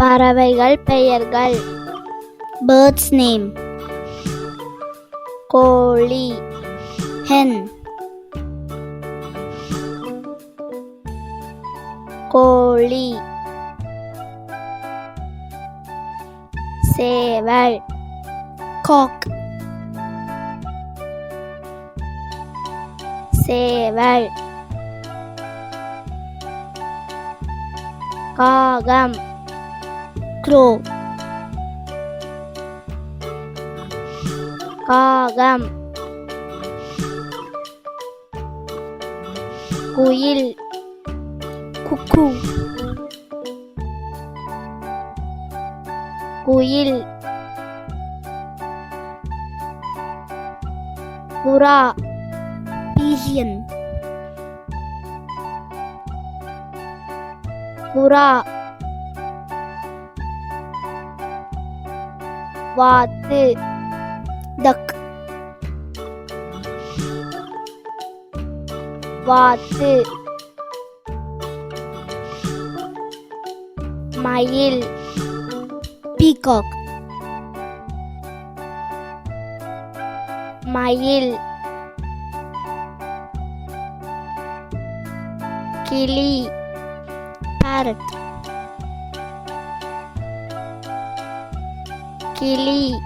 பறவைகள் பெயர்கள். Bird's name. கோழி, Hen. கோழி. சேவல், Cock. சேவல். காகம், Crow. காகம். குயில், Cuckoo. குயில். புறா, Pigeon. புறா. வாத்து, Duck. வாத்து. மயில், Peacock. மயில். கிளி, Parrot. கிளி.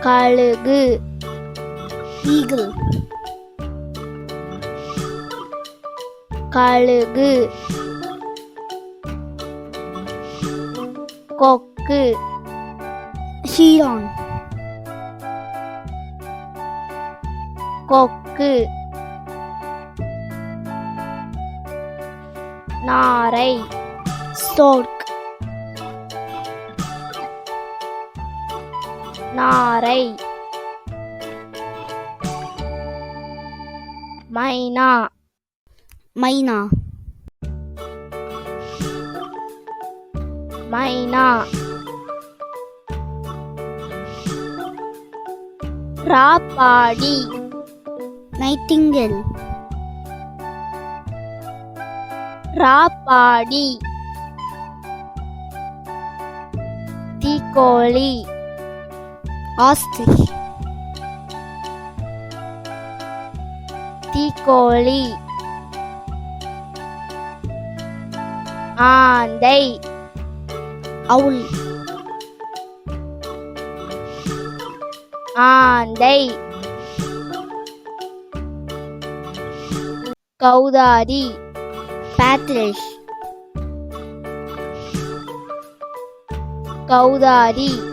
கழுகு, Eagle. கழுகு. கொக்கு, Heron. கொக்கு. நாரை, Stork. நாரை. மைனா, Myna. மைனா. ராப்பாடி, Nightingale. ராப்பாடி. தீக்கோழி, Ostrich. தீக்கோழி. ஆந்தை, Owl. ஆந்தை. கௌதாரி, Partridge. கௌதாரி.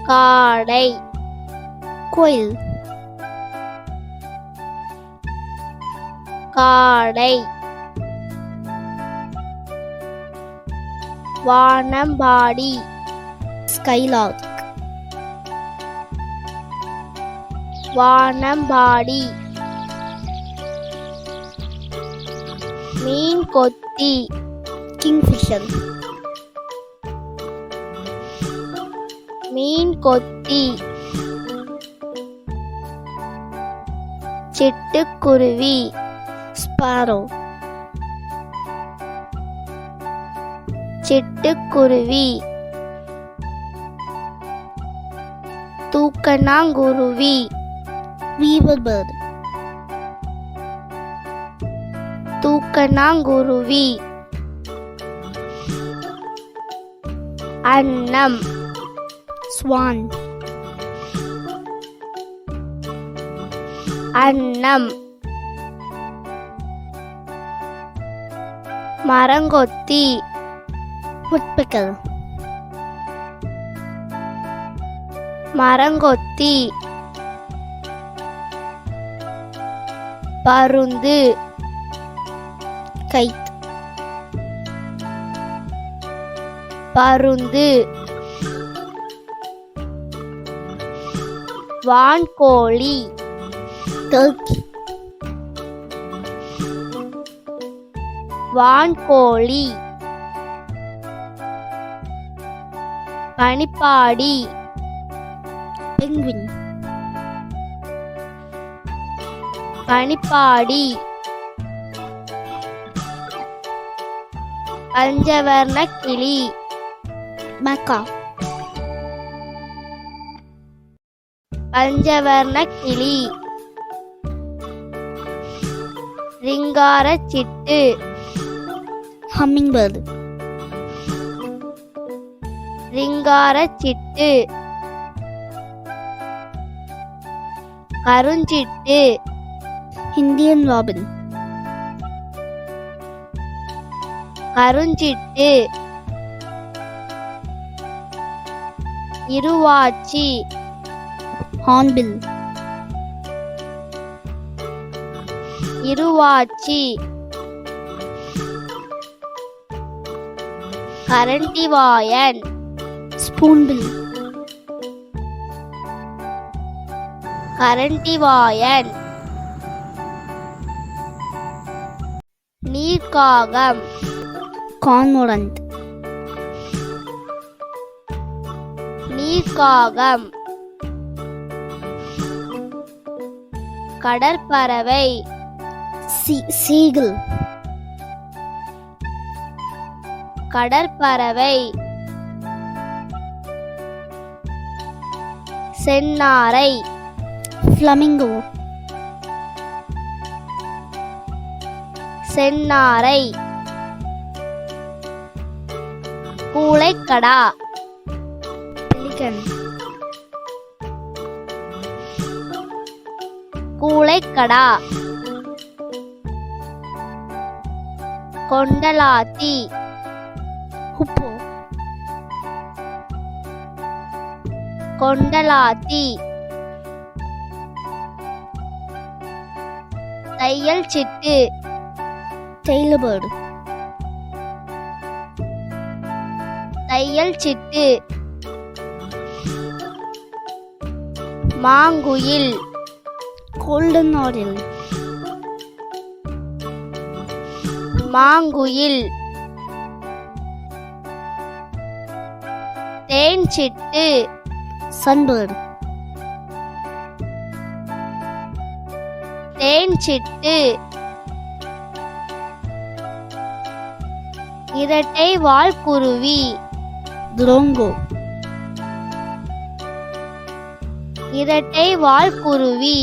காடை, Quail. காடை. வானம்பாடி, Skylark. வானம்பாடி. மீன் கொத்தி, Kingfisher. மீன் கொத்தி. சிட்டுக்குருவி, Sparrow. சிட்டுக்குருவி. தூக்கணாங்குருவி, Weaver bird. தூக்கணாங்குருவி. அன்னம், Swan. அன்னம். மரங்கொத்தி, Woodpecker. மரங்கொத்தி. பருந்து, Kite. பருந்து. வான்கோழி, Turkey. வான்கோழி. பனிப்பாடி பஞ்சவர்ண கிளி macaw, பஞ்சவர்ண கிளி ரிங்கார சிட்டு hummingbird, ரிங்கார சிட்டு கருஞ்சிட்டு Indian robin, கருஞ்சிட்டு இருவாச்சி hornbill, இருவாச்சி கரண்டிவாயன் spoonbill, கரண்டிவாயன் நீர்க்காகம் cormorant, நீர்க்காகம் கடற்பறவை seagull, கடற்பறவை செந்நாரை flamingo, செந்நாரை கூளைக்கடா pelican, கூளைக்கடா Kondalathi hippo, Kondalathi தையல் சிட்டு tailorbird, தையல் சிட்டு மாங்குயில் golden oriole, மாங்குயில் தேன் சிட்டு sunbird, தேன் சிட்டு இரட்டை வால்குருவி drongo, இரட்டை வால்குருவி